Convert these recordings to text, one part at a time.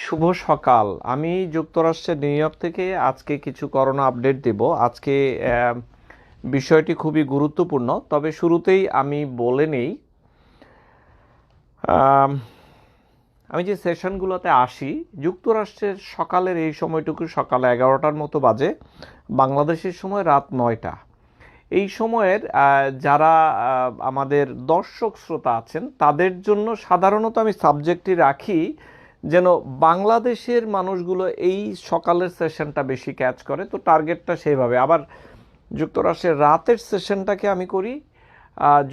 শুভ সকাল। আমি যুক্তরাষ্ট্রের নিউ ইয়র্ক থেকে আজকে কিছু করোনা আপডেট দেব। আজকে বিষয়টি খুবই গুরুত্বপূর্ণ, তবে শুরুতেই আমি বলে নেই, আমি যে সেশনগুলোতে আসি যুক্তরাষ্ট্রের সকালের এই সময়টুকু সকাল 11টার মতো বাজে, বাংলাদেশের সময় রাত 9টা। এই সময়ের যারা আমাদের দর্শক শ্রোতা আছেন তাদের জন্য সাধারণত আমি সাবজেক্টটি রাখি যেন বাংলাদেশের মানুষগুলো এই সকালের সেশনটা বেশি ক্যাচ করে, তো টার্গেটটা সেইভাবে। আবার যুক্তরাষ্ট্রের রাতের সেশনটাকে আমি করি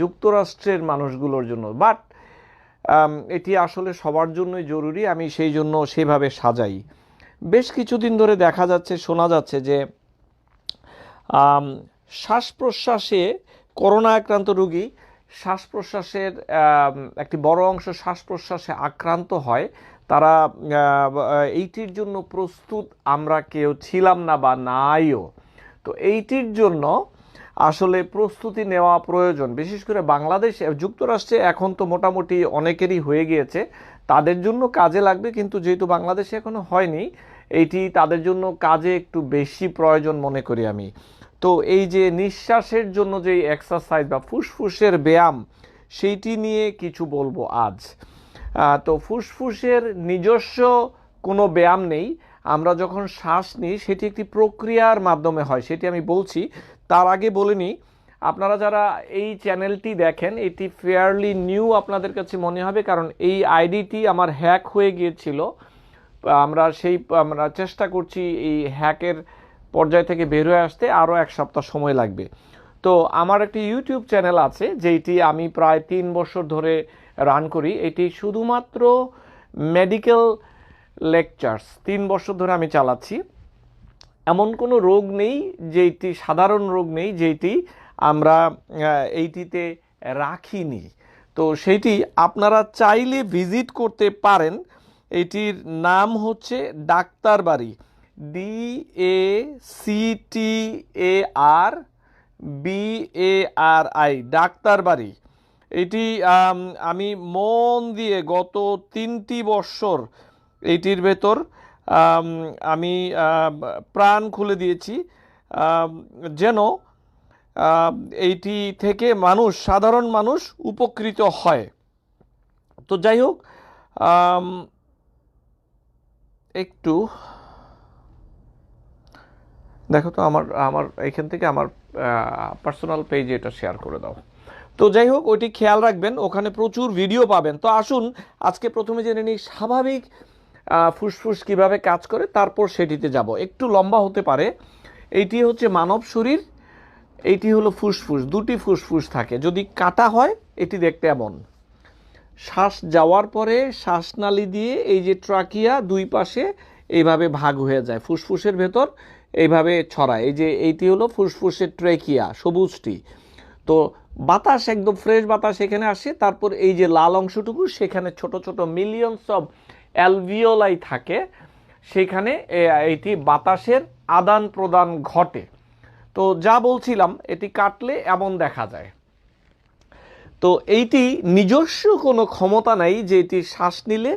যুক্তরাষ্ট্রের মানুষগুলোর জন্য, বাট এটি আসলে সবার জন্যই জরুরি, আমি সেই জন্য সেভাবে সাজাই। বেশ কিছুদিন ধরে দেখা যাচ্ছে, শোনা যাচ্ছে যে শ্বাস প্রশ্বাসে করোনা আক্রান্ত রোগী শ্বাস প্রশ্বাসের একটি বড় অংশ শ্বাস প্রশ্বাসে আক্রান্ত হয়, তারা এইটির জন্য প্রস্তুত আমরা কেউ ছিলাম না বা নাইও। তো এইটির জন্য আসলে প্রস্তুতি নেওয়া প্রয়োজন, বিশেষ করে বাংলাদেশ যুক্তরাষ্ট্রে এখন তো মোটামুটি অনেকেরই হয়ে গিয়েছে, তাদের জন্য কাজে লাগবে, কিন্তু যেহেতু বাংলাদেশে এখনো হয়নি, এইটি তাদের জন্য কাজে একটু বেশি প্রয়োজন মনে করি আমি। তো এই যে নিঃশ্বাসের জন্য যে এক্সারসাইজ বা ফুসফুসের ব্যায়াম, সেইটি নিয়ে কিছু বলবো আজ। তো ফুসফুসের নিজস্ব কোনো ব্যায়াম নেই, আমরা যখন শ্বাস নিই সেটি একটি প্রক্রিয়ার মাধ্যমে হয়, সেটি আমি বলছি। তার আগে বলে নিই, আপনারা যারা এই চ্যানেলটি দেখেন এটি ফেয়ারলি নিউ আপনাদের কাছে মনে হবে, কারণ এই আইডিটি আমার হ্যাক হয়ে গিয়েছিল। আমরা চেষ্টা করছি এই হ্যাকের পর্যায় থেকে বের হয়ে আসতে, আরও 1 সপ্তাহ সময় লাগবে। তো আমার একটি ইউটিউব চ্যানেল আছে যেটি আমি প্রায় 3 বছর ধরে রান করি, এটি শুধুমাত্র মেডিকেল লেকচার্স 3 বছর ধরে আমি চালাচ্ছি। এমন কোনো রোগ নেই যেটি সাধারণ রোগ নেই যেটি আমরা এইটিতে রাখিনি, তো সেইটি আপনারা চাইলে ভিজিট করতে পারেন। এটির নাম হচ্ছে ডাক্তারবাড়ি, DACTARBARI, ডাক্তারবাড়ি। এটি আমি মন দিয়ে গত 3টি বছর এইটির ভেতর আমি প্রাণ খুলে দিয়েছি যেন এইটি থেকে সাধারণ মানুষ উপকৃত হয়। তো যাই হোক, একটু দেখো তো আমার এখান থেকে আমার পার্সোনাল পেজে এটা শেয়ার করে দাও। তো যাই হোক, ওইটি খেয়াল রাখবেন, ওখানে প্রচুর ভিডিও পাবেন। তো আসুন আজকে প্রথমে জেনে নিই স্বাভাবিক ফুসফুস কিভাবে কাজ করে, তারপর সেটিতে যাব। একটু লম্বা হতে পারে। এইটি হচ্ছে মানব শরীর, এইটি হলো ফুসফুস, 2টি ফুসফুস থাকে। যদি কাটা হয় এটি দেখতে এমন। শ্বাস যাওয়ার পরে শ্বাসনালী দিয়ে এই যে ট্রাকিয়া 2 পাশে এইভাবে ভাগ হয়ে যায়, ফুসফুসের ভেতর এইভাবে ছড়ায়। এই যে এইটি হলো ফুসফুসের ট্রেকিয়া, সবুজটি। তো বাতাস, একদম ফ্রেশ বাতাস এখানে আসে, তারপর এই যে লাল অংশটুকু সেখানে ছোট ছোট মিলিয়নস অফ অ্যালভিওলাই থাকে, সেখানে এইটি বাতাসের আদান প্রদান ঘটে। তো যা বলছিলাম, এটি কাটলে এমন দেখা যায়। তো এইটি নিজস্ব কোনো ক্ষমতা নাই যে এটি শ্বাস নিলে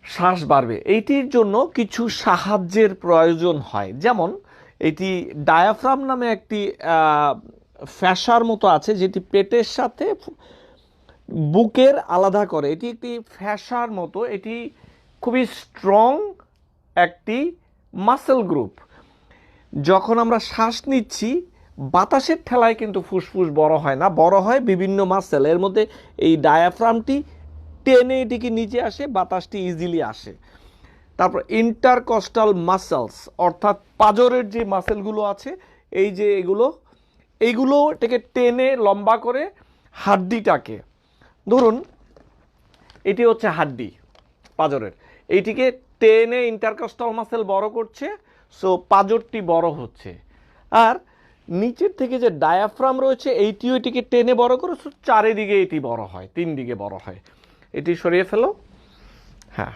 শ্বাস বাড়বে, এইটির জন্য কিছু সাহায্যের প্রয়োজন হয়। যেমন এটি ডায়াফ্রাম নামে একটি ফ্যাসার মতো আছে যেটি পেটের সাথে বুকের আলাদা করে, এটি একটি ফ্যাসার মতো, এটি খুবই স্ট্রং একটি মাসেল গ্রুপ। যখন আমরা শ্বাস নিচ্ছি বাতাসের ঠেলায় কিন্তু ফুসফুস বড় হয় না, বড় হয় বিভিন্ন মাসেল, এর মধ্যে এই ডায়াফ্রামটি টেনে এটিকে নিচে আসে, বাতাসটি ইজিলি আসে। তারপর ইন্টারকস্টাল মাসেলস, অর্থাৎ পাঁজরের যে মাসেলগুলো আছে, এই যে এইগুলো এটাকে টেনে লম্বা করে হাড্ডিটাকে, ধরুন এটি হচ্ছে হাড্ডি পাঁজরের, এইটিকে টেনে ইন্টারকস্টাল মাসেল বড় করছে, সো পাঁজরটি বড় হচ্ছে। আর নিচের থেকে যে ডায়াফ্রাম রয়েছে এইটিও এটিকে টেনে বড় করে, সো চারিদিকে এটি বড় হয়, 3 দিকে বড় হয়। এটি সরিয়ে ফেলো। হ্যাঁ,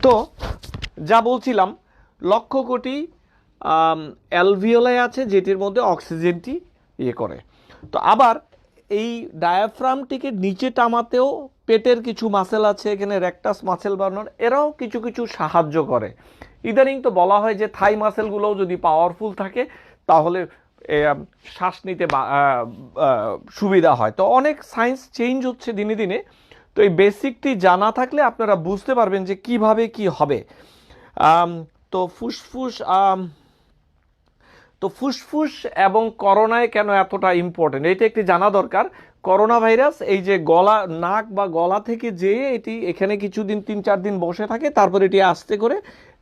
তো যা বলছিলাম, লক্ষ কোটি অ্যালভিওলাই আছে যেটির মধ্যে অক্সিজেনটি করে। তো আবার এই ডায়াফ্রামটিকে নিচে টামাতেও পেটের কিছু মাসেল আছে এখানে রেকটাস মাসেল বানানোর, এরাও কিছু কিছু সাহায্য করে। ইদানিং তো বলা হয় যে থাই মাসেলগুলোও যদি পাওয়ারফুল থাকে তাহলে শ্বাস নিতে সুবিধা হয়। তো অনেক সায়েন্স চেঞ্জ হচ্ছে দিনে দিনে, তো এই বেসিকটি জানা থাকলে আপনারা বুঝতে পারবেন যে কিভাবে কি হবে। তো ফুসফুস এবং করোনায় কেন এতটা ইম্পর্টেন্ট এটা একটি জানা দরকার। করোনা ভাইরাস এই যে গলা, নাক বা গলা থেকে যেয়ে এটি এখানে কিছুদিন 3-4 দিন বসে থাকে, তারপর এটি আস্তে করে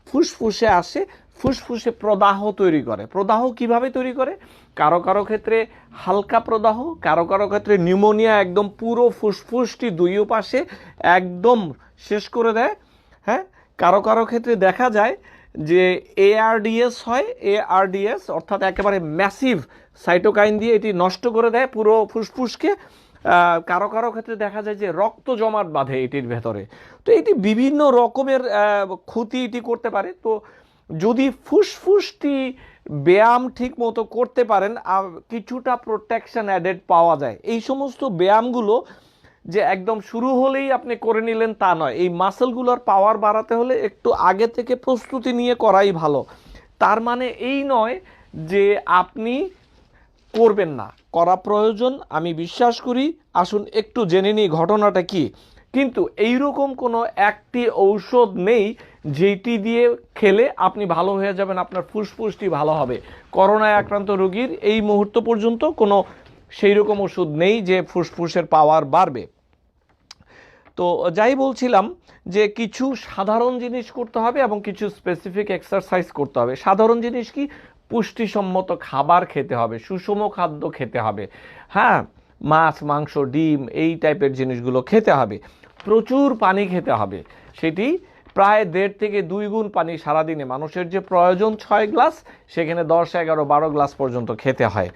ফুসফুসে আসে, ফুসফুসে প্রদাহ তৈরি করে। প্রদাহ কিভাবে তৈরি করে? কারো কারো ক্ষেত্রে হালকা প্রদাহ, কারো কারো ক্ষেত্রে নিউমোনিয়া একদম পুরো ফুসফুসটি দুই পাশে একদম শেষ করে দেয়। হ্যাঁ, কারো কারো ক্ষেত্রে দেখা যায় যে ARDS হয়, ARDS অর্থাৎ একেবারে ম্যাসিভ সাইটোকাইন দিয়ে এটি নষ্ট করে দেয় পুরো ফুসফুসকে। কারো কারো ক্ষেত্রে দেখা যায় যে রক্ত জমাট বাঁধে এটির ভেতরে। তো এটি বিভিন্ন রকমের ক্ষতি এটি করতে পারে। তো যদি ফুসফুসটি ব্যায়াম ঠিক মতো করতে পারেন, কিছুটা প্রোটেকশন অ্যাডেড পাওয়া যায়। এই সমস্ত ব্যায়ামগুলো যে একদম শুরু হলেই আপনি করে নিলেন তা নয়, এই মাসেলগুলোর পাওয়ার বাড়াতে হলে একটু আগে থেকে প্রস্তুতি নিয়ে করাই ভালো। তার মানে এই নয় যে আপনি করবেন না, করা প্রয়োজন, আমি বিশ্বাস করি। আসুন একটু জেনে নিই ঘটনাটা কি। কিন্তু এইরকম কোনো একটি ঔষধ নেই যেটি দিয়ে খেলে আপনি ভালো হয়ে যাবেন, আপনার ফুসফুসটি ভালো হবে। করোনায় আক্রান্ত রোগীর এই মুহূর্ত পর্যন্ত কোনো সেই রকম ওষুধ নেই যে ফুসফুসের পাওয়ার বাড়বে। তো যাই বলছিলাম যে কিছু সাধারণ জিনিস করতে হবে এবং কিছু স্পেসিফিক এক্সারসাইজ করতে হবে। সাধারণ জিনিস কি? পুষ্টিসম্মত খাবার খেতে হবে, সুষম খাদ্য খেতে হবে। হ্যাঁ, মাছ, মাংস, ডিম এই টাইপের জিনিসগুলো খেতে হবে। প্রচুর পানি খেতে হবে, সেটি প্রায় 1.5 থেকে 2 গুণ পানি সারাদিনে। মানুষের যে প্রয়োজন 6 গ্লাস, সেখানে 10, 11, 12 গ্লাস পর্যন্ত খেতে হয়।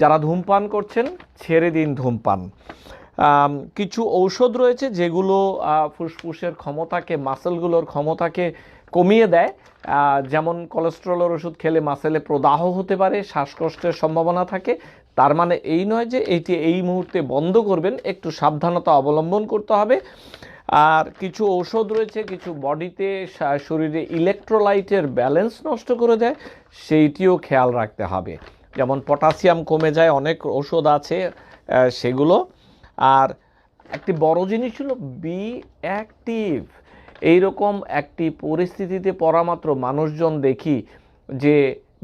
যারা ধূমপান করছেন ছেড়ে দিন ধূমপান। কিছু ঔষধ রয়েছে যেগুলো ফুসফুসের ক্ষমতাকে, মাসেলগুলোর ক্ষমতাকে কমিয়ে দেয়। যেমন কোলেস্টেরলের ওষুধ খেলে মাসেলে প্রদাহ হতে পারে, শ্বাসকষ্টের সম্ভাবনা থাকে। তার মানে এই নয় যে এইটি এই মুহূর্তে বন্ধ করবেন, একটু সাবধানতা অবলম্বন করতে হবে। আর কিছু ঔষধ রয়েছে কিছু বডিতে, শরীরে ইলেকট্রোলাইটের ব্যালেন্স নষ্ট করে দেয়, সেইটিও খেয়াল রাখতে হবে। যেমন পটাশিয়াম কমে যায়, অনেক ওষুধ আছে সেগুলো। আর একটি বড় জিনিস হলো বি অ্যাক্টিভ। এইরকম একটি পরিস্থিতিতে পড়া মাত্র মানুষজন দেখি যে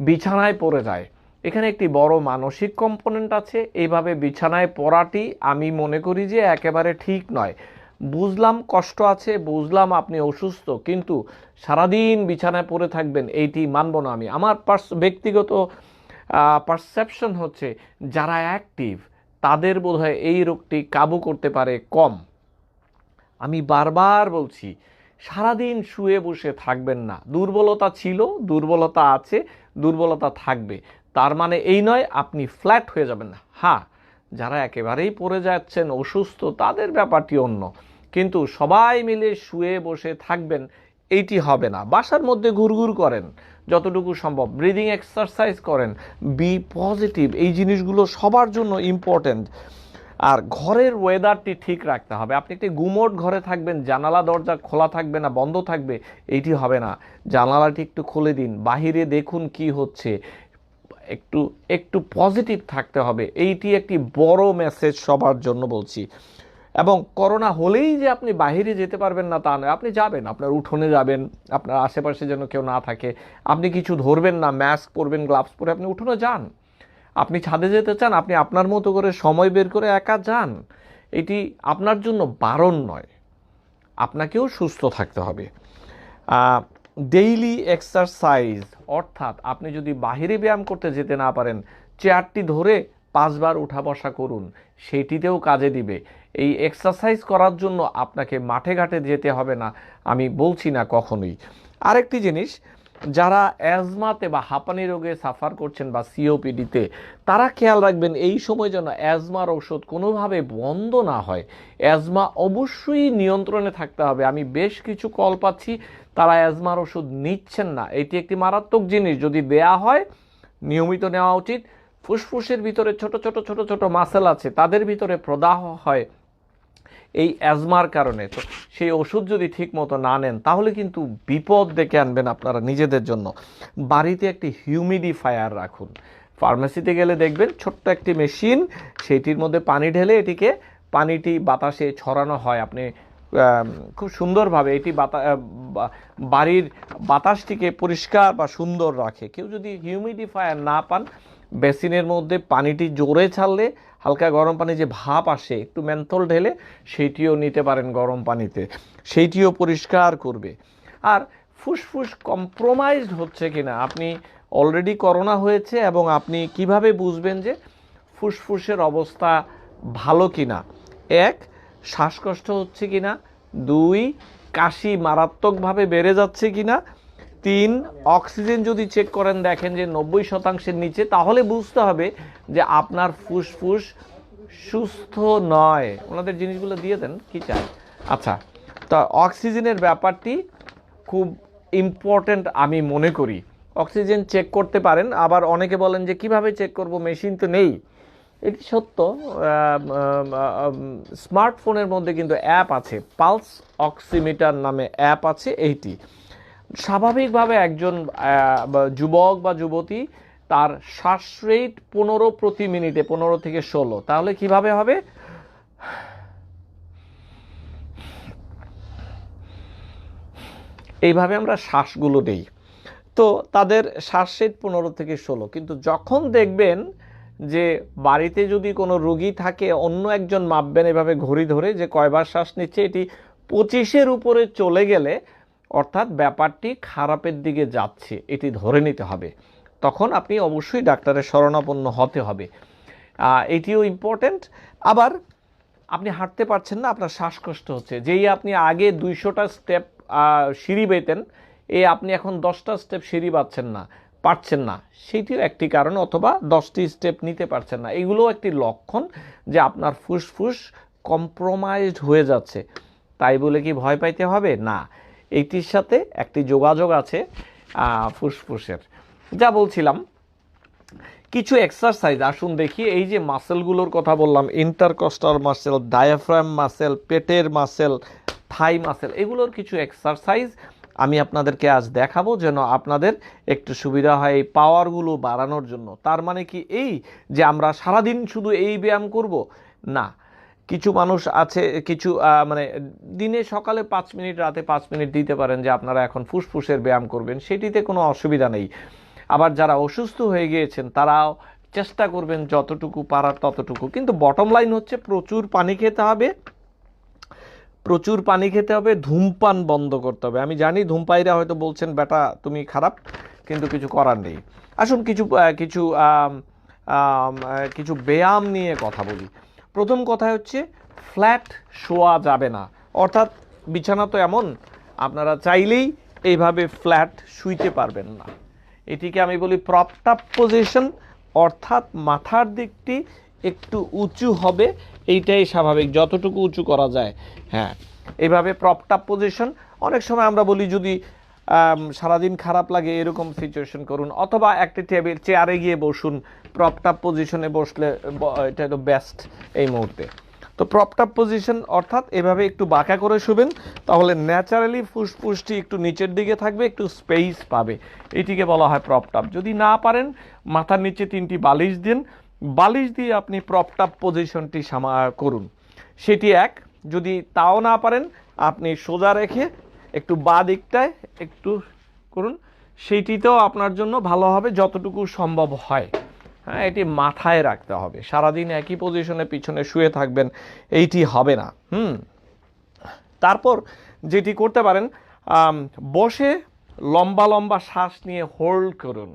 বিছানায় পড়ে যায়। এখানে একটি বড় মানসিক কম্পোনেন্ট আছে। এইভাবে বিছানায় পড়াটি আমি মনে করি যে একেবারে ঠিক নয়। বুঝলাম কষ্ট আছে, বুঝলাম আপনি অসুস্থ, কিন্তু সারাদিন বিছানায় পড়ে থাকবেন এইটি মানব না আমি। আমার ব্যক্তিগত পারসেপশন হচ্ছে যারা অ্যাক্টিভ তাদের বোধহয় এই রোগটি কাবু করতে পারে কম। আমি বারবার বলছি, সারাদিন শুয়ে বসে থাকবেন না। দুর্বলতা ছিল, দুর্বলতা আছে, দুর্বলতা থাকবে। তার মানে এই নয় আপনি ফ্ল্যাট হয়ে যাবেন না। হ্যাঁ, যারা একেবারেই পড়ে যাচ্ছেন, অসুস্থ, তাদের ব্যাপারটি অন্য। কিন্তু সবাই মিলে শুয়ে বসে থাকবেন এইটি হবে না। বাসার মধ্যে ঘুরঘুর করেন যতটুকু সম্ভব, ব্রিদিং এক্সারসাইজ করেন, বি পজিটিভ। এই জিনিসগুলো সবার জন্য ইম্পর্টেন্ট। আর ঘরের ওয়েদারটি ঠিক রাখতে হবে। আপনি একটি গুমোট ঘরে থাকবেন, জানালা দরজা খোলা থাকবে না বন্ধ থাকবে, এইটি হবে না। জানালাটি একটু খুলে দিন, বাহিরে দেখুন কি হচ্ছে, একটু একটু পজিটিভ থাকতে হবে। এইটি একটি বড় মেসেজ সবার জন্য বলছি। এবং করোনা হলেই যে আপনি বাইরে যেতে পারবেন না তা নয়, আপনি যাবেন, আপনার উঠোনে যাবেন, আপনার আশেপাশে যেন কেউ না থাকে, আপনি কিছু ধরবেন না, মাস্ক পরবেন, গ্লাভস পরে আপনি উঠোনে যান। আপনি ছাদে যেতে চান, আপনি আপনার মতো করে সময় বের করে একা যান। এটি আপনার জন্য বারণ নয়, আপনাকেও সুস্থ থাকতে হবে। ডেইলি এক্সারসাইজ, অর্থাৎ আপনি যদি বাহিরে ব্যায়াম করতে যেতে না পারেন, চেয়ারটি ধরে 5 বার উঠা বসা করুন, সেইটিতেও কাজে দিবে। এই এক্সারসাইজ করার জন্য আপনাকে মাঠে ঘাটে যেতে হবে না, আমি বলছি না কখনোই। আরেকটি জিনিস, যারা অ্যাজমাতে বা হাঁপানি রোগে সাফার করছেন বা সিওপিডিতে, তারা খেয়াল রাখবেন এই সময় যেন অ্যাজমার ওষুধ কোনোভাবে বন্ধ না হয়। অ্যাজমা অবশ্যই নিয়ন্ত্রণে থাকতে হবে। আমি বেশ কিছু কল পাচ্ছি তারা অ্যাজমার ওষুধ নিচ্ছেন না। এটি একটি মারাত্মক জিনিস, যদি দেয়া হয় নিয়মিত নেওয়া উচিত। ফুসফুসের ভিতরে ছোট ছোট ছোট ছোট মাসেল আছে, তাদের ভিতরে প্রদাহ হয়, এই অ্যাজমার কারণে। তো সেই ওষুধ যদি ঠিক মতো না নেন তাহলে কিন্তু বিপদ ডেকে আনবেন আপনারা নিজেদের জন্য। বাড়িতে একটি হিউমিডিফায়ার রাখুন। ফার্মেসিতে গেলে দেখবেন ছোট্ট একটি মেশিন, সেইটির মধ্যে পানি ঢেলে এটিকে পানিটি বাতাসে ছড়ানো হয়। আপনি খুব সুন্দরভাবে এটি বাড়ির বাতাসটিকে পরিষ্কার বা সুন্দর রাখে। কেউ যদি হিউমিডিফায়ার না পান, বেসিনের মধ্যে পানিটি জোরে ছাড়লে হালকা গরম পানি যে ভাপ আসে, একটু মেন্থল ঢেলে সেইটিও নিতে পারেন গরম পানিতে, সেইটিও পরিষ্কার করবে। আর ফুসফুস কম্প্রোমাইজড হচ্ছে কিনা, আপনি অলরেডি করোনা হয়েছে এবং আপনি কিভাবে বুঝবেন যে ফুসফুসের অবস্থা ভালো কিনা? এক, শ্বাসকষ্ট হচ্ছে কিনা। দুই, কাশি মারাত্মকভাবে বেড়ে যাচ্ছে কিনা। তিন, অক্সিজেন যদি চেক করেন দেখেন যে 90%-এর নিচে, তাহলে বুঝতে হবে যে আপনার ফুসফুস সুস্থ নয়। ওনাদের জিনিসগুলো দিয়ে দেন, কি চাই। আচ্ছা, তো অক্সিজেনের ব্যাপারটি খুব ইম্পর্ট্যান্ট আমি মনে করি। অক্সিজেন চেক করতে পারেন। আবার অনেকে বলেন যে কিভাবে চেক করব, মেশিন তো নেই। এটি সত্য, স্মার্টফোনের মধ্যে কিন্তু অ্যাপ আছে, পালস অক্সিমিটার নামে অ্যাপ আছে। এইটি স্বাভাবিকভাবে একজন যুবক বা যুবতী তার শ্বাস রেট 15 প্রতি মিনিটে, 15 থেকে 16, তাহলে কিভাবে হবে? এইভাবে আমরা শ্বাসগুলো দেই। তো তাদের শ্বাস রেট 15 থেকে 16, কিন্তু যখন দেখবেন যে বাড়িতে যদি কোনো রোগী থাকে, অন্য একজন মাপবেন এভাবে ঘড়ি ধরে যে কয়বার শ্বাস নিচ্ছে, এটি 25-এর উপরে চলে গেলে অর্থাৎ ব্যাপারটি খারাপের দিকে যাচ্ছে, এটি ধরে নিতে হবে। তখন আপনি অবশ্যই ডাক্তারের শরণাপন্ন হতে হবে। এটিও ইম্পর্ট্যান্ট। আবার আপনি হাঁটতে পারছেন না, আপনার শ্বাসকষ্ট হচ্ছে, যেই আপনি আগে 200টা স্টেপ সিঁড়ি বেতেন, আপনি এখন 10টা স্টেপ সিঁড়ি পারছেন না, সেইটিও একটি কারণ। অথবা 10টি স্টেপ নিতে পারছেন না, এগুলোও একটি লক্ষণ যে আপনার ফুসফুস কম্প্রোমাইজড হয়ে যাচ্ছে। তাই বলে কি ভয় পাইতে হবে? না, এইটির সাথে একটি যোগাযোগ আছে ফুসফুসের। যা বলছিলাম, কিছু এক্সারসাইজ আসুন দেখি। এই যে মাসেলগুলোর কথা বললাম, ইন্টারকস্টাল মাসেল, ডায়াফ্রাম মাসেল, পেটের মাসেল, থাই মাসেল, এগুলোর কিছু এক্সারসাইজ আমি আপনাদেরকে আজ দেখাবো, যেন আপনাদের একটু সুবিধা হয় এই পাওয়ারগুলো বাড়ানোর জন্য। তার মানে কি এই যে আমরা সারাদিন শুধু এই ব্যায়াম করব? না, কিছু মানুষ আছে, কিছু মানে দিনে সকালে 5 মিনিট, রাতে 5 মিনিট দিতে পারেন যে আপনারা এখন ফুসফুসের ব্যায়াম করবেন, সেটিতে কোনো অসুবিধা নেই। আবার যারা অসুস্থ হয়ে গিয়েছেন তারাও চেষ্টা করবেন যতটুকু পারার ততটুকু। কিন্তু বটম লাইন হচ্ছে প্রচুর পানি খেতে হবে, প্রচুর পানি খেতে হবে, ধূমপান বন্ধ করতে হবে। আমি জানি ধূমপায়ীরা হয়তো বলছেন বেটা তুমি খারাপ, কিন্তু কিছু করার নেই। আসুন কিছু কিছু কিছু ব্যায়াম নিয়ে কথা বলি। প্রথম কথা হচ্ছে ফ্ল্যাট শোয়া যাবে না। অর্থাৎ বিছানা তো এমন, আপনারা চাইলেই এইভাবে ফ্ল্যাট শুইতে পারবেন না। এটিকে আমি বলি প্রপড আপ পজিশন, অর্থাৎ মাথার দিকটি একটু উঁচু হবে, এইটাই স্বাভাবিক, যতটুকু উঁচু করা যায়। হ্যাঁ, এইভাবে প্রপড আপ পজিশন। অনেক সময় আমরা বলি যদি সারাদিন খারাপ লাগে এরকম সিচুয়েশন করুন, অথবা একটি চেয়ারে গিয়ে বসুন। প্রপড আপ পজিশনে বসলে এটা তো বেস্ট এই মুহূর্তে। তো প্রপড আপ পজিশন অর্থাৎ এভাবে একটু বাঁকা করে শুবেন, তাহলে ন্যাচারালি ফুসফুসটি একটু নিচের দিকে থাকবে, একটু স্পেস পাবে। এটিকে বলা হয় প্রপড আপ। যদি না পারেন, মাথার নিচে 3টি বালিশ দিন, বালিশ দিয়ে আপনি প্রপড আপ পজিশনটি করুন, সেটি এক। যদি তাও না পারেন, আপনি সোজা রেখে একটু বাঁ দিকটায় একটু করুন, সেইটিতেও আপনার জন্য ভালো হবে যতটুকু সম্ভব হয়। হ্যাঁ, এটি মাথায় রাখতে হবে। সারাদিন একই পজিশনে পিছনে শুয়ে থাকবেন, এইটি হবে না। তারপর যেটি করতে পারেন, বসে লম্বা লম্বা শ্বাস নিয়ে হোল্ড করুন।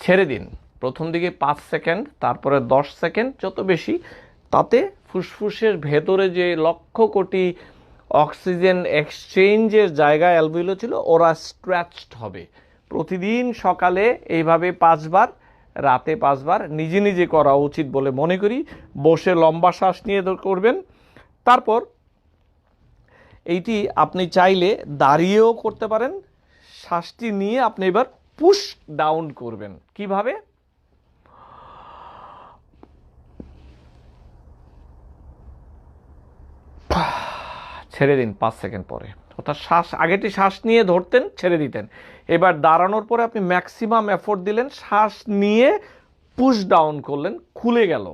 ছেড়ে দিন। প্রথম দিকে 5 সেকেন্ড, তারপরে 10 সেকেন্ড, যত বেশি তাতে ফুসফুসের ভেতরে যে লক্ষ কোটি অক্সিজেন এক্সচেঞ্জের জায়গা অ্যালভিওল ছিল, ওরা স্ট্রেচড হবে। প্রতিদিন সকালে এইভাবে 5 বার, রাতে 5 বার নিজে নিজে করা উচিত বলে মনে করি। বসে লম্বা শ্বাস নিয়ে করবেন। তারপর এইটি আপনি চাইলে দাঁড়িয়েও করতে পারেন। শ্বাসটি নিয়ে আপনি এবার পুশ ডাউন করবেন। কিভাবে? ছেড়ে দিন 5 সেকেন্ড পরে, অর্থাৎ শ্বাস আগেটি শ্বাস নিয়ে ধরতেন, ছেড়ে দিতেন, এবার দাঁড়ানোর পরে আপনি ম্যাক্সিমাম এফোর্ট দিলেন, শ্বাস নিয়ে পুশ ডাউন করলেন, খুলে গেল।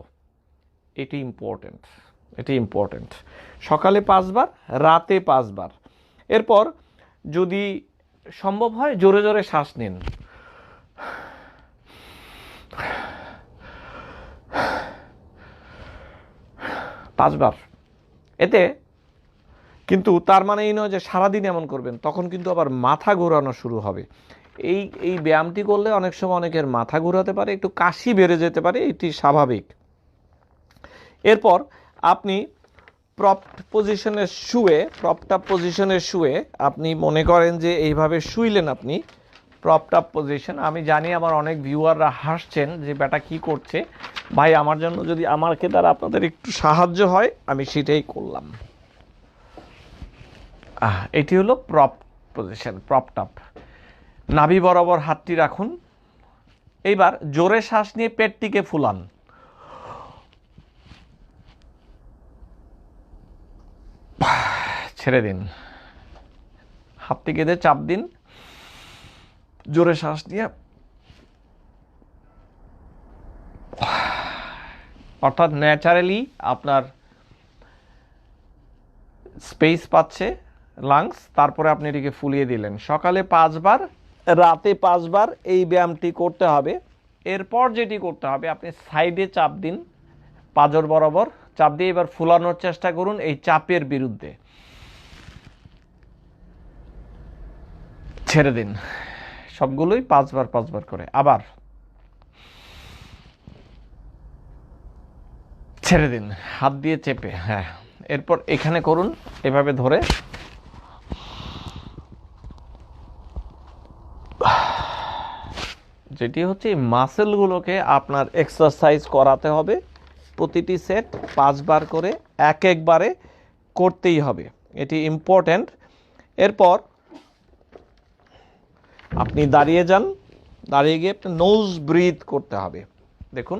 এটি ইম্পর্টেন্ট, এটি ইম্পর্টেন্ট। সকালে 5 বার, রাতে 5 বার। এরপর যদি সম্ভব হয় জোরে জোরে শ্বাস নিন, 5 বার। এতে কিন্তু তার মানে এই নয় যে সারাদিন এমন করবেন, তখন কিন্তু আবার মাথা ঘোরানো শুরু হবে। এই ব্যায়ামটি করলে অনেক সময় অনেকের মাথা ঘোরাতে পারে, একটু কাশি বেড়ে যেতে পারে, এটি স্বাভাবিক। এরপর আপনি প্রপড পজিশনে শুয়ে, প্রপড আপ পজিশনে শুয়ে আপনি মনে করেন যে এইভাবে শুইলেন আপনি প্রপড আপ পজিশন। আমি জানি আমার অনেক ভিউয়াররা হাসছেন যে বেটা কি করছে ভাই, আমার জন্য যদি আমাকে দ্বারা আপনাদের একটু সাহায্য হয় আমি সেটাই করলাম। এটি হলো প্রপ পজিশন, প্রপড আপ। নাভি বরাবর হাতটি রাখুন। এইবার জোরে শ্বাস নিয়ে পেটটিকে ফুলান, ছেড়ে দিন, হাতটি কেঁদে চাপ দিন, জোরে শ্বাস নিয়ে, অর্থাৎ ন্যাচারালি আপনার স্পেস পাচ্ছে লাংস, তারপরে আপনি এটিকে ফুলিয়ে দিলেন। সকালে 5 বার, রাতে 5 বার এই ব্যায়ামটি করতে হবে। এরপর যেটি করতে হবে, আপনি সাইডে চাপ দিন, পাঁজর বরাবর চাপ দিয়ে এবার ফুলানোর চেষ্টা করুন এই চাপের বিরুদ্ধে, ছেড়ে দিন। সবগুলোই 5 বার 5 বার করে, আবার ছেড়ে দিন, হাত দিয়ে চেপে। হ্যাঁ, এরপর এখানে করুন এভাবে ধরে, যেটি হচ্ছে এই মাসেলগুলোকে আপনার এক্সারসাইজ করাতে হবে। প্রতিটি সেট 5 বার করে এক একবারে করতেই হবে, এটি ইম্পর্ট্যান্ট। এরপর আপনি দাঁড়িয়ে যান, দাঁড়িয়ে গিয়ে নোজ ব্রিথ করতে হবে। দেখুন,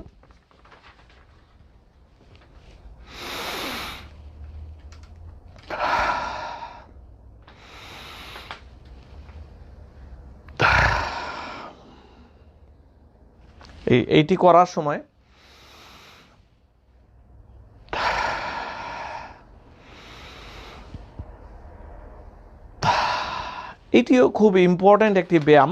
এইটি করার সময় এটিও খুব ইম্পর্ট্যান্ট একটি ব্যায়াম,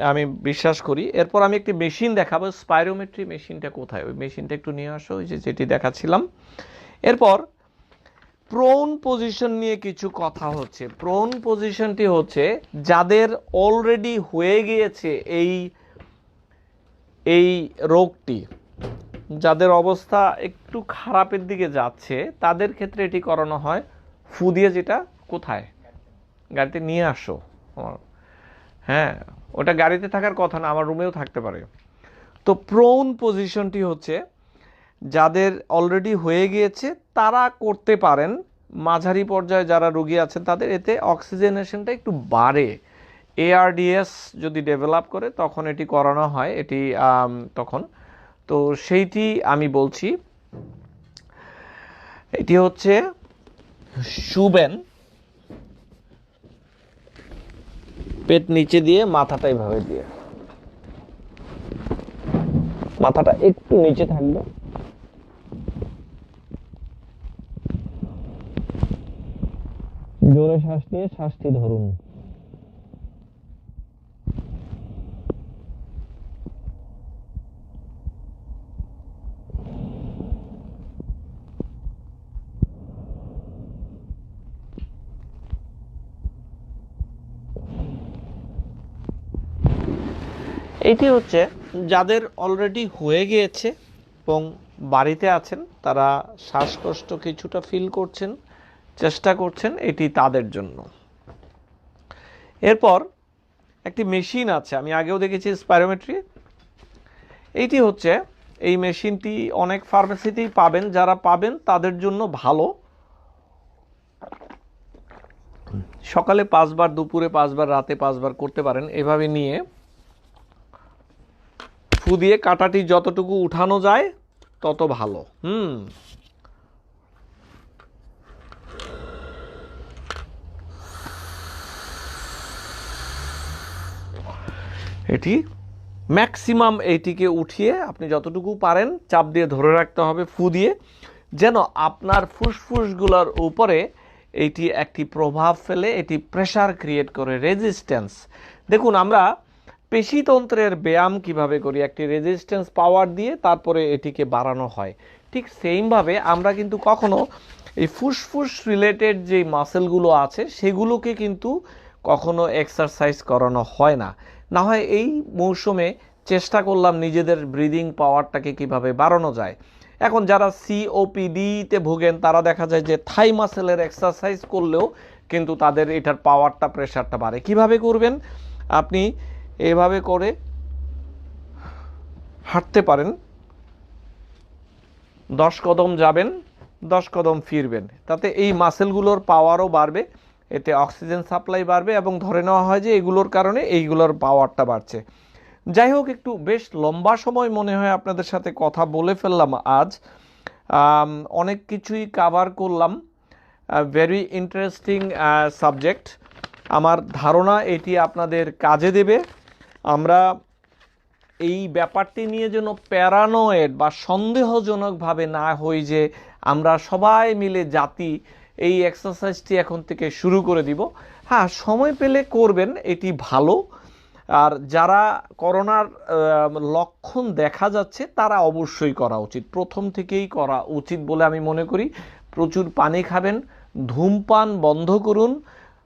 আমি বিশ্বাস করি। এরপর আমি একটি মেশিন দেখাবো, স্পাইরোমেট্রি মেশিনটা কোথায়, ওই মেশিনটা একটু নিয়ে আসো, ওই যেটি দেখাচ্ছিলাম। এরপর প্রোন পজিশন নিয়ে কিছু কথা হচ্ছে। প্রোন পজিশনটি হচ্ছে যাদের অলরেডি হয়ে গিয়েছে এই রোগটি, যাদের অবস্থা একটু খারাপের দিকে যাচ্ছে, তাদের ক্ষেত্রে এটি করানো হয় ফু দিয়ে। যেটা কোথায়, গাড়িতে নিয়ে আসো। হ্যাঁ, ওটা গাড়িতে থাকার কথা না, আমার রুমেও থাকতে পারে। তো প্রোন পজিশনটি হচ্ছে যাদের অলরেডি হয়ে গিয়েছে তারা করতে পারেন, মাঝারি পর্যায়ে যারা রোগী আছেন তাদের, এতে অক্সিজেনেশনটা একটু বাড়ে। এআরডিএস যদি ডেভেলপ করে তখন এটি করানো হয়, এটি তখন তো সেইটি আমি বলছি। এটি হচ্ছে শুবেন, পেট নিচে দিয়ে, মাথাটা এইভাবে দিয়ে, মাথাটা একটু নিচে থাকবে, জোরে শ্বাস নিয়ে শ্বাসটি ধরুন। এটি হচ্ছে যাদের অলরেডি হয়ে গিয়েছে এবং বাড়িতে আছেন, তারা শ্বাসকষ্ট কিছুটা ফিল করছেন, চেষ্টা করছেন, এটি তাদের জন্য। এরপর একটি মেশিন আছে, আমি আগেও দেখেছি স্পাইরোমেট্রি। এইটি হচ্ছে, এই মেশিনটি অনেক ফার্মেসিতেই পাবেন, যারা পাবেন তাদের জন্য ভালো। সকালে 5 বার, দুপুরে 5 বার, রাতে 5 বার করতে পারেন। এভাবে নিয়ে ফু দিয়ে কাঁটাটি যতটুকু উঠানো যায় তত ভালো। এটি ম্যাক্সিমাম এইটিকে উঠিয়ে আপনি যতটুকু পারেন চাপ দিয়ে ধরে রাখতে হবে ফু দিয়ে, যেন আপনার ফুসফুসগুলোর উপরে এইটি একটি প্রভাব ফেলে, এটি প্রেসার ক্রিয়েট করে, রেজিস্ট্যান্স। দেখুন আমরা পেশিতন্ত্রের ব্যায়াম কিভাবে করি, একটি রেজিস্ট্যান্স পাওয়ার দিয়ে তারপরে এটিকে বাড়ানো হয়, ঠিক সেইমভাবে আমরা কিন্তু কখনো এই ফুসফুস রিলেটেড যে মাসেলগুলো আছে সেগুলোকে কিন্তু কখনো এক্সারসাইজ করানো হয় না। না হয় এই মৌসুমে চেষ্টা করলাম নিজেদের ব্রিদিং পাওয়ারটাকে কিভাবে বাড়ানো যায়। এখন যারা সিওপিডিতে ভোগেন তারা দেখা যায় যে থাই মাসেলের এক্সারসাইজ করলেও কিন্তু তাদের এটার পাওয়ারটা, প্রেশারটা বাড়ে। কিভাবে করবেন? আপনি এভাবে করে হাঁটতে পারেন, 10 কদম যাবেন, 10 কদম ফিরবেন, তাতে এই মাসেলগুলোর পাওয়ারও বাড়বে, এতে অক্সিজেন সাপ্লাই বাড়বে এবং ধরে নেওয়া হয় যে এগুলোর কারণে এইগুলোর পাওয়ারটা বাড়ছে। যাই হোক, একটু বেশ লম্বা সময় মনে হয় আপনাদের সাথে কথা বলে ফেললাম আজ, অনেক কিছুই কাভার করলাম, ভেরি ইন্টারেস্টিং সাবজেক্ট। আমার ধারণা এটি আপনাদের কাজে দেবে। আমরা এই ব্যাপারটি নিয়ে যেন প্যারানয়েড বা সন্দেহজনকভাবে না হই যে আমরা সবাই মিলে জাতি এই এক্সারসাইজটি এখন থেকে শুরু করে দিব। হ্যাঁ, সময় পেলে করবেন, এটি ভালো। আর যারা করোনার লক্ষণ দেখা যাচ্ছে তারা অবশ্যই করা উচিত, প্রথম থেকেই করা উচিত বলে আমি মনে করি। প্রচুর পানি খাবেন, ধূমপান বন্ধ করুন,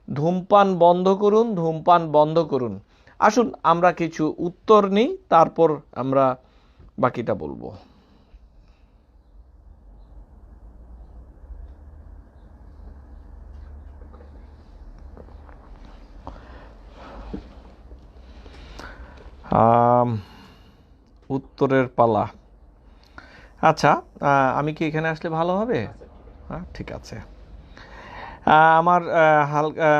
ধূমপান বন্ধ করুন, ধূমপান বন্ধ করুন। আসুন আমরা কিছু উত্তর নিই, তারপর আমরা বাকিটা বলবো। উত্তরের পালা। আচ্ছা, আমি কি এখানে আসলে ভালো হবে? হ্যাঁ, ঠিক আছে। আমার হালকা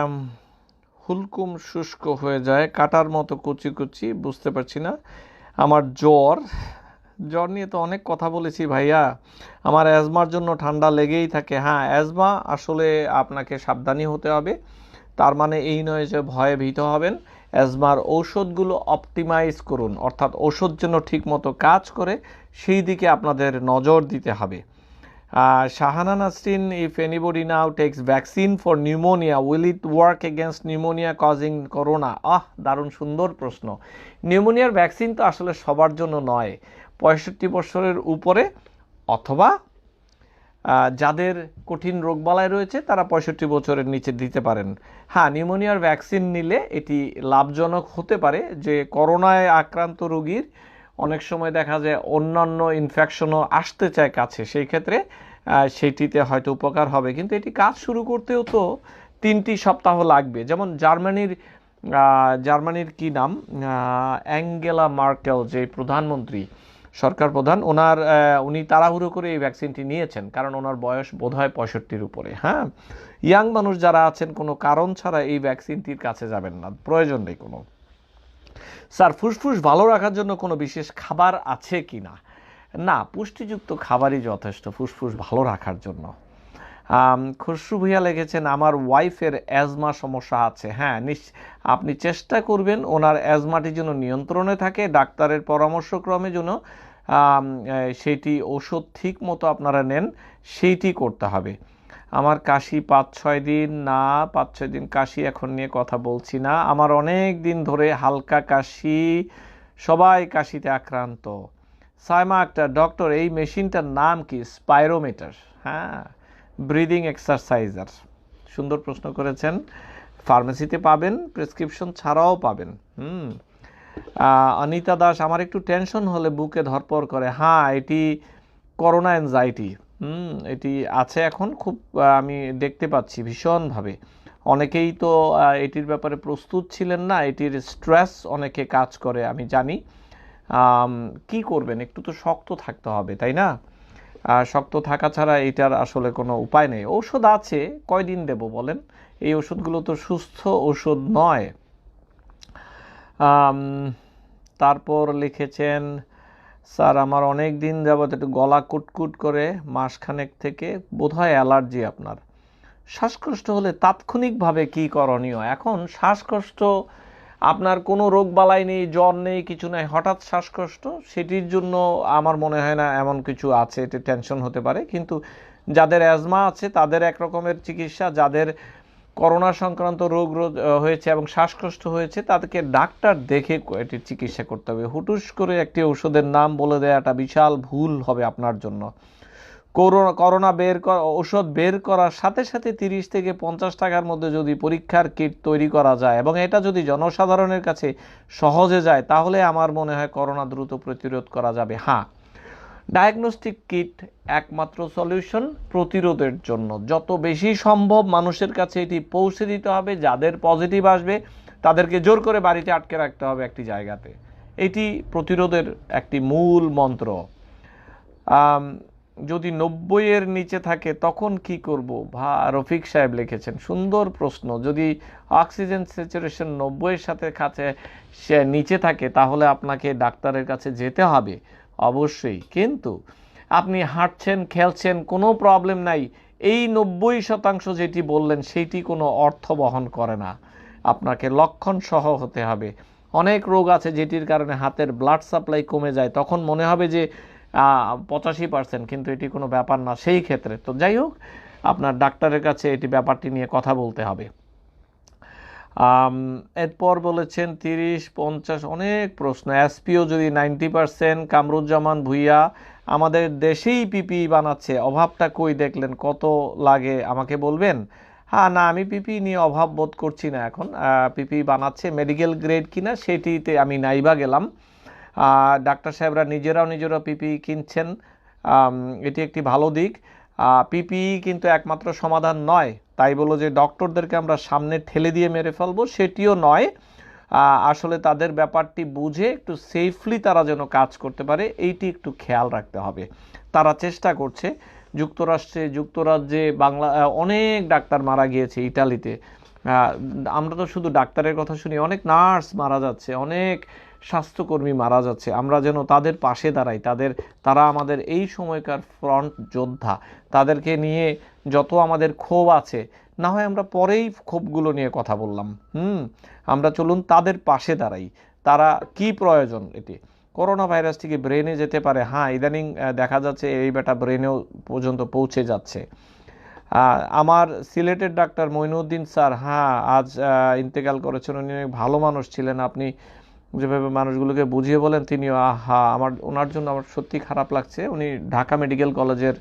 হুলকুম শুষ্ক হয়ে যায়, কাটার মতো কুচি কুচি, বুঝতে পারছি না। আমার জ্বর নিয়ে তো অনেক কথা বলেছি ভাইয়া। আমার অ্যাজমার জন্য ঠান্ডা লেগেই থাকে। হ্যাঁ, অ্যাজমা আসলে আপনাকে সাবধানী হতে হবে, তার মানে এই নয় যে ভয়ে ভীত হবেন। অ্যাজমার ঔষধগুলো অপটিমাইজ করুন, অর্থাৎ ওষুধ যেন ঠিকমতো কাজ করে সেই দিকে আপনাদের নজর দিতে হবে। Shahana Nasrin, if anybody now takes vaccine for pneumonia, will it work against pneumonia causing corona? দারুণ সুন্দর প্রশ্ন। নিউমোনিয়ার ভ্যাকসিন তো আসলে সবার জন্য নয়, 65 বছরের উপরে অথবা যাদের কঠিন রোগবালাই রয়েছে তারা 65 বছরের নিচে দিতে পারেন। হ্যাঁ, নিউমোনিয়ার ভ্যাকসিন নিলে এটি লাভজনক হতে পারে, যে করোনায় আক্রান্ত রোগীর অনেক সময় দেখা যায় অন্যান্য ইনফেকশনও আসতে চায় কাছে, সেই ক্ষেত্রে সেইটিতে হয়তো উপকার হবে, কিন্তু এটি কাজ শুরু করতেও তো 3টি সপ্তাহ লাগবে। যেমন জার্মানির কি নাম, অ্যাঙ্গেলা মার্কেল, যে প্রধানমন্ত্রী, সরকার প্রধান, উনি তাড়াহুড়ো করে এই ভ্যাকসিনটি নিয়েছেন, কারণ ওনার বয়স বোধহয় 65-র উপরে। হ্যাঁ, ইয়াং মানুষ যারা আছেন কোনো কারণ ছাড়া এই ভ্যাকসিনটির কাছে যাবেন না, প্রয়োজন নেই কোনো। স্যার, ফুসফুস ভালো রাখার জন্য কোনো বিশেষ খাবার আছে কি না? না, পুষ্টিযুক্ত খাবারই যথেষ্ট ফুসফুস ভালো রাখার জন্য। খুশরু ভুইয়া লিখেছেন, আমার ওয়াইফের অ্যাজমা সমস্যা আছে। হ্যাঁ, আপনি চেষ্টা করবেন ওনার অ্যাজমাটি যেন নিয়ন্ত্রণে থাকে, ডাক্তারের পরামর্শক্রমে যেন সেইটি ওষুধ ঠিক মতো আপনারা নেন, সেইটি করতে হবে। আমার কাশি 5-6 দিন, না 5-6 দিন কাশি এখন নিয়ে কথা বলছি না, আমার অনেক দিন ধরে হালকা কাশি, সবাই কাশিতে আক্রান্ত। সাইমা আক্তার, ডক্টর এই মেশিনটার নাম কি? স্পাইরোমিটার। হ্যাঁ, ব্রিদিং এক্সারসাইজার। সুন্দর প্রশ্ন করেছেন, ফার্মেসিতে পাবেন, প্রেসক্রিপশন ছাড়াও পাবেন। অনিতা দাস, আমার একটু টেনশন হলে বুকে ধরপড় করে। হ্যাঁ, এটি করোনা অ্যাংজাইটি, এটি আছে এখন খুব, আমি দেখতে পাচ্ছি ভীষণভাবে। অনেকেই তো এটির ব্যাপারে প্রস্তুত ছিলেন না, এটির স্ট্রেস অনেকে কাজ করে আমি জানি। কি করবেন, একটু তো শক্ত থাকতে হবে, তাই না? শক্ত থাকা ছাড়া এটার আসলে কোনো উপায় নেই। ঔষধ আছে, কয়দিন দেব বলেন? এই ওষুধগুলো তো সুস্থ ওষুধ নয়। তারপর লিখেছেন স্যার আমার অনেক দিন যাবত একটু গলা কুটকুট করে, মাসখানেক থেকে বোধহয় অ্যালার্জি আপনার। শ্বাসকষ্ট হলে তাৎক্ষণিকভাবে কি করণীয়? এখন শ্বাসকষ্ট আপনার কোনো রোগ বালাই নেই, জ্বর নেই, কিছু নাই, হঠাৎ শ্বাসকষ্ট, সেটির জন্য আমার মনে হয় না এমন কিছু আছে, এটি টেনশন হতে পারে। কিন্তু যাদের অ্যাজমা আছে তাদের এক রকমের চিকিৎসা, যাদের করোনা সংক্রান্ত রোগ হয়েছে এবং শ্বাসকষ্ট হয়েছে তাদেরকে ডাক্তার দেখে এটির চিকিৎসা করতে হবে। হুটুস করে একটি ওষুধের নাম বলে দেওয়াটা বিশাল ভুল হবে আপনার জন্য। করোনা ওষুধ বের করার সাথে সাথে 30 থেকে 50 টাকার মধ্যে যদি পরীক্ষার কিট তৈরি করা যায় এবং এটা যদি জনসাধারণের কাছে সহজে যায়, তাহলে আমার মনে হয় করোনা দ্রুত প্রতিরোধ করা যাবে। হ্যাঁ, ডায়াগনস্টিক কিট একমাত্র সলিউশন প্রতিরোধের জন্য। যত বেশি সম্ভব মানুষের কাছে এটি পৌঁছে দিতে হবে। যাদের পজিটিভ আসবে তাদেরকে জোর করে বাড়িতে আটকে রাখতে হবে একটি জায়গাতে। এটি প্রতিরোধের একটি মূল মন্ত্র। যদি 90-এর নিচে থাকে তখন কি করব? রফিক সাহেব লিখেছেন, সুন্দর প্রশ্ন। যদি অক্সিজেন স্যাচুরেশন 90-এর সাথে কাছে সে নিচে থাকে তাহলে আপনাকে ডাক্তারের কাছে যেতে হবে অবশ্যই। কিন্তু আপনি হাঁটছেন, খেলছেন, কোনো প্রবলেম নাই, এই 90% যেটি বললেন সেইটি কোনো অর্থ বহন করে না। আপনাকে লক্ষণ সহ হতে হবে। অনেক রোগ আছে যেটির কারণে হাতের ব্লাড সাপ্লাই কমে যায়, তখন মনে হবে যে 85%, কিন্তু এটি কোনো ব্যাপার না সেই ক্ষেত্রে। তো যাই হোক, আপনার ডাক্তারের কাছে এটি ব্যাপারটি নিয়ে কথা বলতে হবে। এরপর বলেছেন 30-50 অনেক প্রশ্ন। এসপিও যদি 90%। কামরুজ্জামান ভুইয়া, আমাদের দেশেই পিপি বানাচ্ছে, অভাবটা কই দেখলেন? কত লাগে আমাকে বলবেন? হ্যাঁ, না, আমি পিপি নিয়ে অভাব বোধ করছি না এখন। পিপি বানাচ্ছে, মেডিকেল গ্রেড কিনা সেটিতে আমি নাইবা গেলাম। ডাক্তার সাহেবরা নিজেরা পিপি কিনছেন, এটি একটি ভালো দিক। পিপি কিন্তু একমাত্র সমাধান নয়, তাই বলো যে ডক্টরদেরকে আমরা সামনে ঠেলে দিয়ে মেরে ফেলবো, সেটিও নয়। আসলে তাদের ব্যাপারটি বুঝে একটু সেফলি তারা যেন কাজ করতে পারে, এইটি একটু খেয়াল রাখতে হবে। তারা চেষ্টা করছে। যুক্তরাজ্যে অনেক ডাক্তার মারা গিয়েছে, ইটালিতে। আমরা তো শুধু ডাক্তারের কথা শুনি, অনেক নার্স মারা যাচ্ছে, অনেক স্বাস্থ্যকর্মী মারা যাচ্ছে। আমরা যেন তাদের পাশে দাঁড়াই। তারা আমাদের এই সময়কার ফ্রন্ট যোদ্ধা। তাদেরকে নিয়ে যত আমাদের ক্ষোভ আছে, না হয় আমরা পরেই ক্ষোভগুলো নিয়ে কথা বললাম। আমরা চলুন তাদের পাশে দাঁড়াই। তারা কি প্রয়োজন? এটি করোনা ভাইরাস থেকে ব্রেনে যেতে পারে। হ্যাঁ, ইদানিং দেখা যাচ্ছে এই বেটা ব্রেনেও পর্যন্ত পৌঁছে যাচ্ছে। আমার সিলেটের ডাক্তার মঈনুদ্দিন স্যার, হ্যাঁ, আজ ইন্তেকাল করেছেন। উনি ভালো মানুষ ছিলেন। আপনি যেভাবে মানুষগুলোকে বুঝিয়ে বলেন, তিনিও ওনার জন্য আমার সত্যি খারাপ লাগছে। উনি ঢাকা মেডিকেল কলেজের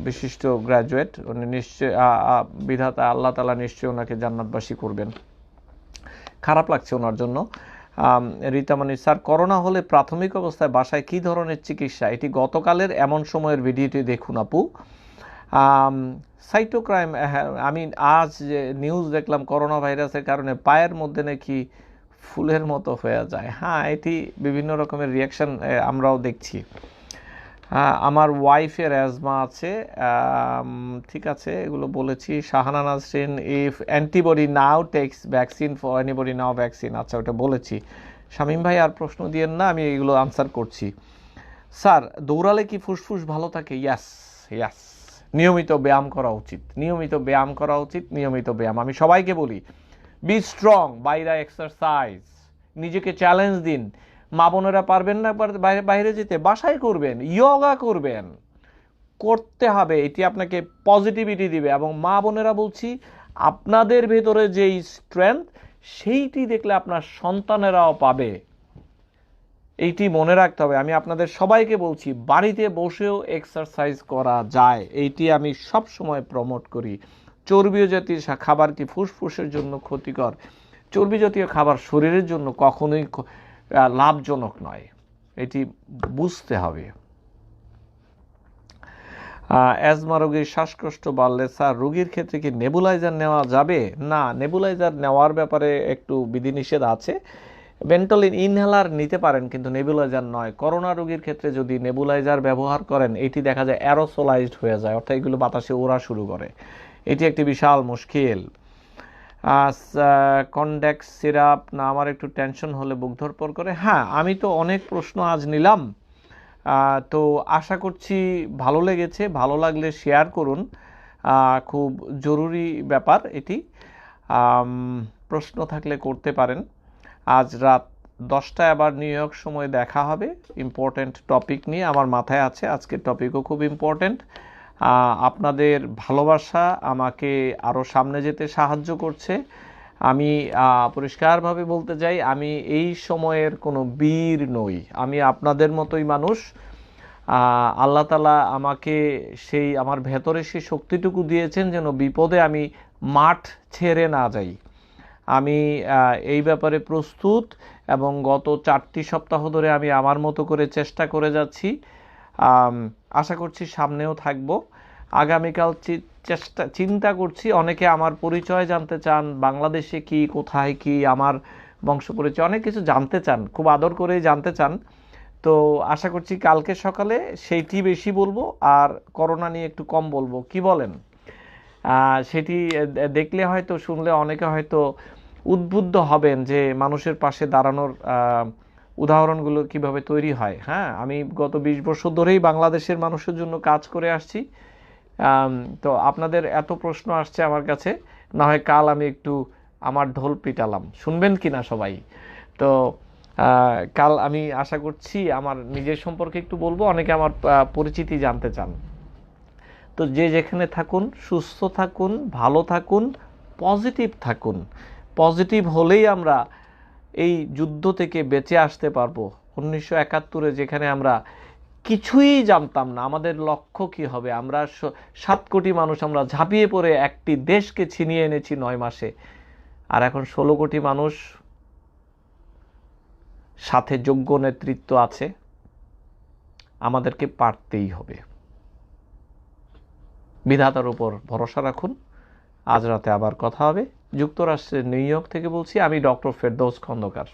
বিশিষ্ট গ্র্যাজুয়েট। উনি নিশ্চয় বিধাতা আল্লাহ তাআলা নিশ্চয়ই ওনাকে জান্নাতবাসী করবেন। খারাপ লাগছে ওনার জন্য। রীতামণি স্যার, করোনা হলে প্রাথমিক অবস্থায় বাসায় কি ধরনের চিকিৎসা? এটি গতকালের এমন সময়ের ভিডিওটি দেখুন আপু। সাইটোক্রাইম, আমি আজ যে নিউজ দেখলাম করোনা ভাইরাসের কারণে পায়ের মধ্যে নাকি ফুলের মতো হয়ে যায়। হ্যাঁ, এটি বিভিন্ন রকমের রিয়াকশন আমরাও দেখছি। আমার ওয়াইফের অ্যাজমা আছে। ঠিক আছে, এগুলো বলেছি। Shahana Nasrin, if antibody now takes vaccine for anybody now vaccine, আচ্ছা ওটা বলেছি। শামীম ভাই আর প্রশ্ন দিয়েন না, আমি এগুলো আনসার করছি। স্যার, দৌড়ালে কি ফুসফুস ভালো থাকে? ইয়াস। নিয়মিত ব্যায়াম করা উচিত। নিয়মিত ব্যায়াম আমি সবাইকে বলি, বি স্ট্রং বাইরে এক্সারসাইজ, নিজেকে চ্যালেঞ্জ দিন। মা বোনেরা পারবেন না বাইরে যেতে, বাসায় করবেন, ইয়োগা করতে হবে। এটি আপনাকে পজিটিভিটি দিবে। এবং মা বোনেরা বলছি, আপনাদের ভেতরে যেই স্ট্রেংথ, সেইটি দেখলে আপনার সন্তানেরাও পাবে। এইটি মনে রাখতে হবে। আমি আপনাদের সবাইকে বলছি, বাড়িতে বসেও এক্সারসাইজ করা যায়। এইটি আমি সব সময় প্রমোট করি। চর্বি জাতীয় খাবার কি ফুসফুসের জন্য ক্ষতিকর? চর্বি জাতীয় খাবার শরীরের জন্য কখনোই লাভজনক নয়, এটি বুঝতে হবে। অ্যাজমা রোগীর শ্বাসকষ্ট বাড়লে স্যার রোগীর ক্ষেত্রে কি নেবুলাইজার নেওয়া যাবে? না, নেবুলাইজার নেওয়ার ব্যাপারে একটু বিধিনিষেধ আছে। ভেন্টলিন ইনহেলার নিতে পারেন, কিন্তু নেবুলাইজার নয়। করোনা রোগীর ক্ষেত্রে যদি নেবুলাইজার ব্যবহার করেন, এটি দেখা যায় অ্যারোসোলাইজড হয়ে যায়, অর্থাৎ এগুলো বাতাসে ওড়া শুরু করে। এটি একটি বিশাল মুশকিল। কনডেক্স সিরাপ না, আমার একটু টেনশন হলে বুক ধরপড় করে। হ্যাঁ, আমি তো অনেক প্রশ্ন আজ নিলাম। তো আশা করছি ভালো লেগেছে। ভালো লাগলে শেয়ার করুন, খুব জরুরি ব্যাপার এটি। প্রশ্ন থাকলে করতে পারেন। আজ রাত 10টায় আবার নিউ ইয়র্ক সময় দেখা হবে ইম্পর্ট্যান্ট টপিক নিয়ে। আমার মাথায় আছে আজকের টপিকও খুব ইম্পর্ট্যান্ট। আপনাদের ভালোবাসা আমাকে আরও সামনে যেতে সাহায্য করছে। আমি পরিষ্কারভাবে বলতে চাই, আমি এই সময়ের কোনো বীর নই, আমি আপনাদের মতোই মানুষ। আল্লাহ তাআলা আমাকে সেই আমার ভেতরে সেই শক্তিটুকু দিয়েছেন যেন বিপদে আমি মাঠ ছেড়ে না যাই। আমি এই ব্যাপারে প্রস্তুত এবং গত 4টি সপ্তাহ ধরে আমি আমার মতো করে চেষ্টা করে যাচ্ছি। আশা করছি সামনেও থাকব। আগামীকাল চিন্তা করছি, অনেকে আমার পরিচয় জানতে চান, বাংলাদেশে কি, কোথায় কি, আমার বংশ পরিচয় অনেক কিছু জানতে চান, খুব আদর করেই জানতে চান। তো আশা করছি কালকে সকালে সেইটি বেশি বলবো আর করোনা নিয়ে একটু কম বলবো, কি বলেন? সেটি দেখলে হয়তো, শুনলে অনেকে হয়তো উদ্বুদ্ধ হবেন যে মানুষের পাশে দাঁড়ানোর উদাহরণগুলো কিভাবে তৈরি হয়। হ্যাঁ, আমি গত 20 বছর ধরেই বাংলাদেশের মানুষের জন্য কাজ করে আসছি। তো আপনাদের এত প্রশ্ন আসছে আমার কাছে, না হয় কাল আমি একটু আমার ঢোল পিটালাম, শুনবেন কি না সবাই? তো কাল আমি আশা করছি আমার নিজের সম্পর্কে একটু বলবো, অনেকে আমার পরিচিতি জানতে চান। তো যে যেখানে থাকুন, সুস্থ থাকুন, ভালো থাকুন, পজিটিভ থাকুন। পজিটিভ হলেই আমরা এই যুদ্ধ থেকে বেঁচে আসতে পারবো। 1971-এ যেখানে আমরা কিছুই জানতাম না আমাদের লক্ষ্য কি হবে, আমরা 7 কোটি মানুষ আমরা ঝাঁপিয়ে পড়ে একটি দেশকে ছিনিয়ে এনেছি 9 মাসে। আর এখন 16 কোটি মানুষ, সাথে যোগ্য নেতৃত্ব আছে। আমাদেরকে পারতেই হবে। বিধাতার উপর ভরসা রাখুন। আজ রাতে আবার কথা হবে। যুক্তরাষ্ট্রের নিউ ইয়র্ক থেকে বলছি আমি, ডক্টর ফেরদৌস খন্দকার।